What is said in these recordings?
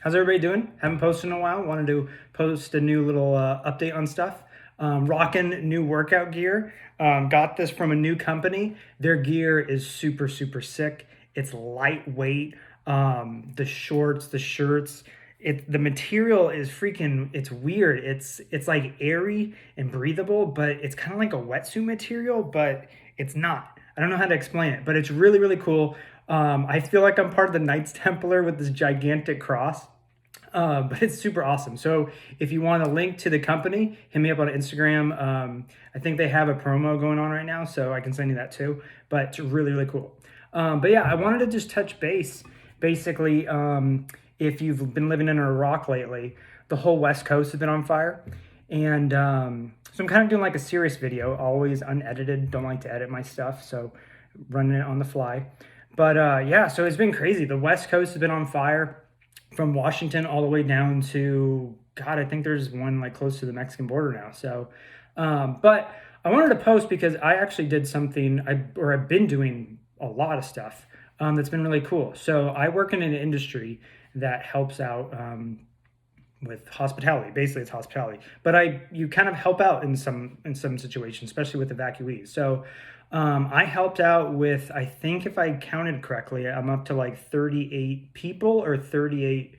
How's everybody doing? Haven't posted in a while. Wanted to post a new little update on stuff. Rocking new workout gear. Got this from a new company. Their gear is super, super sick. It's lightweight. The shorts, the shirts, the material is freaking. It's weird. It's like airy and breathable, but it's kind of like a wetsuit material, but it's not. I don't know how to explain it, but it's really, really cool. I feel like I'm part of the Knights Templar with this gigantic cross. But it's super awesome. So if you want a link to the company, hit me up on Instagram. I think they have a promo going on right now, so I can send you that too. But it's really, really cool. But yeah, I wanted to just touch base. Basically, if you've been living in Iraq lately, the whole West Coast has been on fire. And so I'm kind of doing like a serious video, always unedited. Don't like to edit my stuff, so running it on the fly. But yeah, so it's been crazy. The West Coast has been on fire from Washington all the way down to God. I think there's one like close to the Mexican border now. So, but I wanted to post because I actually did something I've been doing a lot of stuff that's been really cool. So I work in an industry that helps out with hospitality. Basically, it's hospitality, but you kind of help out in some situations, especially with evacuees. So I helped out with, I think if I counted correctly, I'm up to like 38 people or 38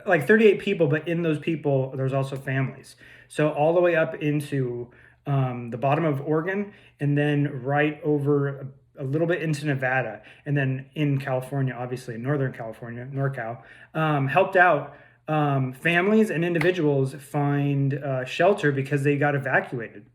like 38 people, but in those people there's also families. So all the way up into the bottom of Oregon, and then right over a little bit into Nevada, and then in California, obviously Northern California, NorCal, helped out families and individuals find shelter because they got evacuated.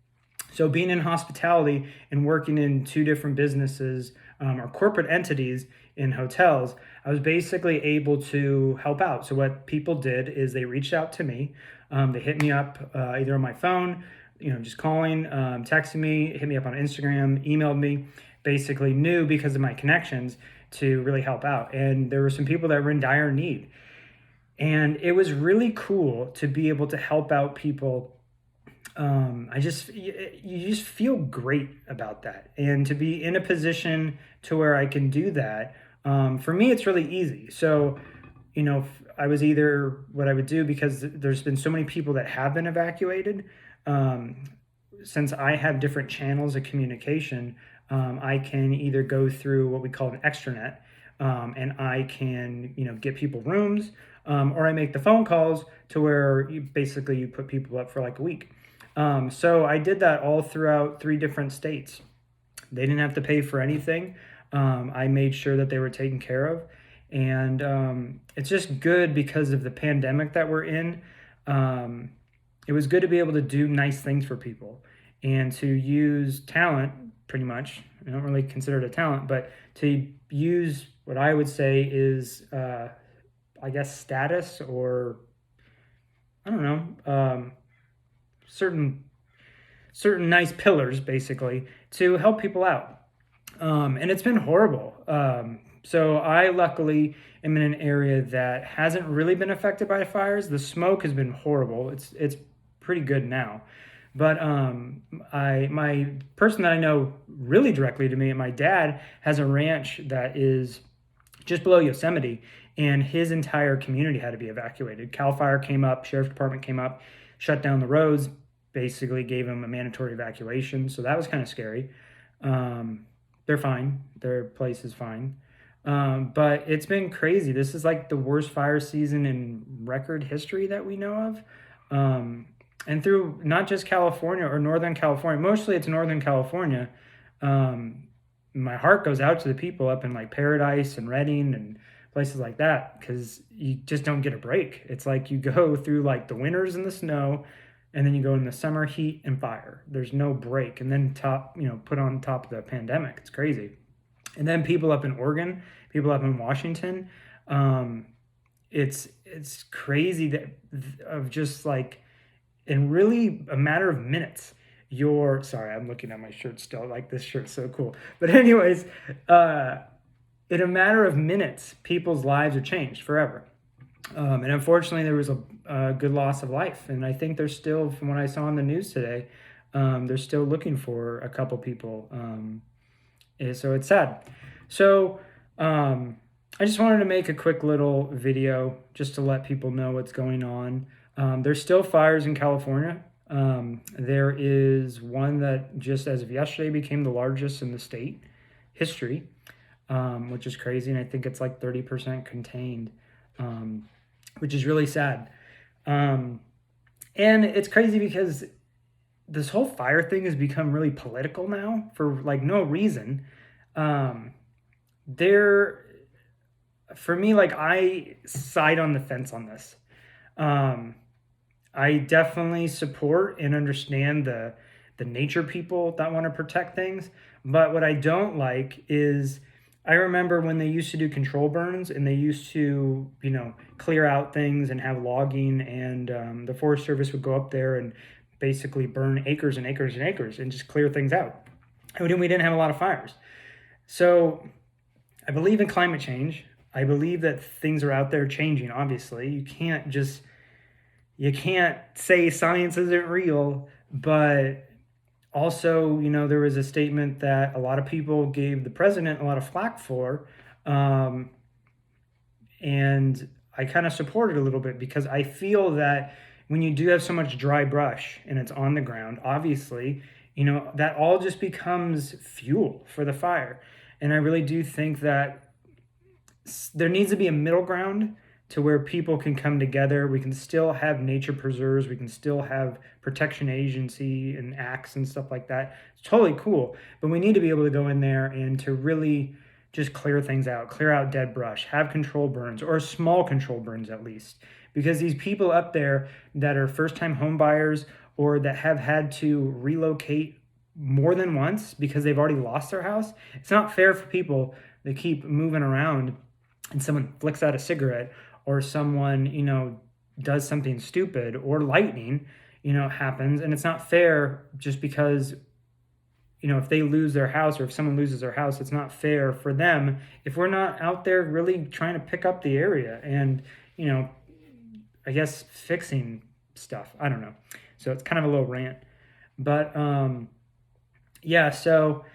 So being in hospitality and working in two different businesses or corporate entities in hotels, I was basically able to help out. So what people did is they reached out to me. They hit me up either on my phone, just calling, texting me, hit me up on Instagram, emailed me, basically knew because of my connections to really help out. And there were some people that were in dire need. And it was really cool to be able to help out people. You just feel great about that, and to be in a position to where I can do that. For me, it's really easy. So, I was either what I would do, because there's been so many people that have been evacuated. Um, since I have different channels of communication, I can either go through what we call an extranet, and I can, get people rooms, or I make the phone calls to where you put people up for like a week. So I did that all throughout 3 different states. They didn't have to pay for anything. I made sure that they were taken care of. And it's just good because of the pandemic that we're in. It was good to be able to do nice things for people and to use talent, pretty much. I don't really consider it a talent, but to use what I would say is, I guess, status, or I don't know, certain nice pillars, basically, to help people out. And it's been horrible. So I luckily am in an area that hasn't really been affected by fires. The smoke has been horrible. It's pretty good now. But my person that I know really directly to me, and my dad has a ranch that is just below Yosemite, and his entire community had to be evacuated. Cal Fire came up, sheriff's department came up, shut down the roads, basically gave them a mandatory evacuation. So that was kind of scary. They're fine. Their place is fine. But it's been crazy. This is like the worst fire season in record history that we know of. And through not just California or Northern California, mostly it's Northern California. My heart goes out to the people up in like Paradise and Redding and places like that, because you just don't get a break. It's like you go through like the winters and the snow, and then you go in the summer heat and fire. There's no break. And then put on top of the pandemic. It's crazy. And then people up in Oregon, people up in Washington, it's crazy that of just like, in really a matter of minutes, sorry, I'm looking at my shirt still, like this shirt's so cool. But anyways, in a matter of minutes, people's lives are changed forever. And unfortunately, there was a good loss of life. And I think they're still, from what I saw on the news today, they're still looking for a couple people. So it's sad. So I just wanted to make a quick little video just to let people know what's going on. There's still fires in California. There is one that just as of yesterday became the largest in the state history, which is crazy. And I think it's like 30% contained, which is really sad. And it's crazy because this whole fire thing has become really political now for like no reason. There, for me, like I side on the fence on this. Um, I definitely support and understand the nature people that want to protect things, but what I don't like is I remember when they used to do control burns and they used to, clear out things and have logging, and the Forest Service would go up there and basically burn acres and acres and acres and just clear things out. And we didn't have a lot of fires. So I believe in climate change. I believe that things are out there changing, obviously. You can't say science isn't real, but also, there was a statement that a lot of people gave the president a lot of flack for. And I kind of support it a little bit because I feel that when you do have so much dry brush and it's on the ground, obviously, that all just becomes fuel for the fire. And I really do think that there needs to be a middle ground to where people can come together. We can still have nature preserves. We can still have protection agency and acts and stuff like that. It's totally cool. But we need to be able to go in there and to really just clear things out, clear out dead brush, have control burns or small control burns at least. Because these people up there that are first-time home buyers or that have had to relocate more than once because they've already lost their house, it's not fair for people that keep moving around and someone flicks out a cigarette or someone, does something stupid or lightning, happens. And it's not fair just because, if they lose their house or if someone loses their house, it's not fair for them if we're not out there really trying to pick up the area and, I guess fixing stuff. I don't know. So it's kind of a little rant. But yeah, so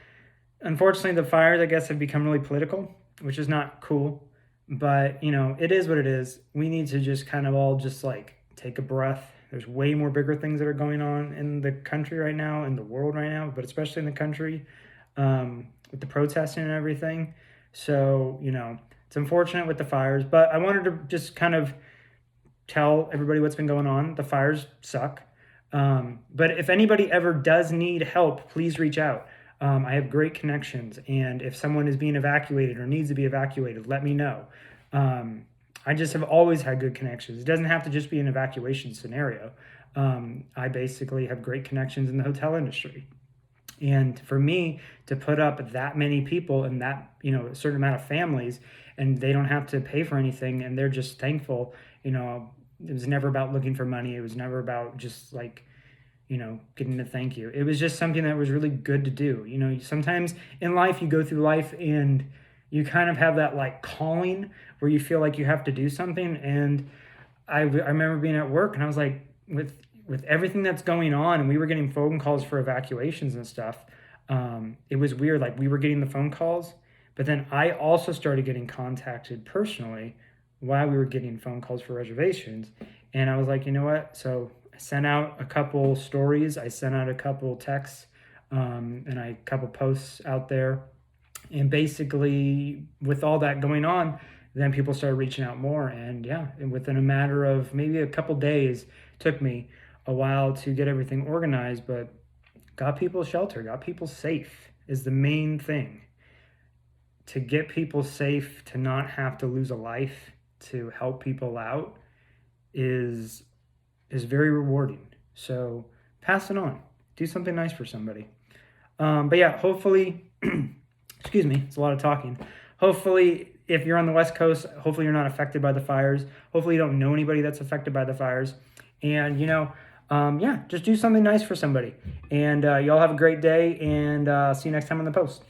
unfortunately the fires, I guess, have become really political, which is not cool. But, it is what it is. We need to just kind of all just like take a breath. There's way more bigger things that are going on in the country right now, in the world right now, but especially in the country with the protesting and everything. So, it's unfortunate with the fires, but I wanted to just kind of tell everybody what's been going on. The fires suck. But if anybody ever does need help, please reach out. I have great connections, and if someone is being evacuated or needs to be evacuated, let me know. I just have always had good connections. It doesn't have to just be an evacuation scenario. I basically have great connections in the hotel industry. And for me to put up that many people and that, a certain amount of families, and they don't have to pay for anything, and they're just thankful, it was never about looking for money. It was never about just like, getting to thank you. It was just something that was really good to do. Sometimes in life you go through life and you kind of have that like calling where you feel like you have to do something. And I remember being at work and I was like, with everything that's going on, and we were getting phone calls for evacuations and stuff. It was weird. Like we were getting the phone calls, but then I also started getting contacted personally while we were getting phone calls for reservations. And I was like, you know what? So sent out a couple stories. I sent out a couple texts and a couple posts out there. And basically, with all that going on, then people started reaching out more. And yeah, and within a matter of maybe a couple days, took me a while to get everything organized, but got people shelter, got people safe is the main thing. To get people safe, to not have to lose a life, to help people out is very rewarding. So pass it on. Do something nice for somebody. But yeah, hopefully, excuse me, it's a lot of talking. Hopefully, if you're on the West Coast, hopefully you're not affected by the fires. Hopefully you don't know anybody that's affected by the fires. And, yeah, just do something nice for somebody. And y'all have a great day, and see you next time on the post.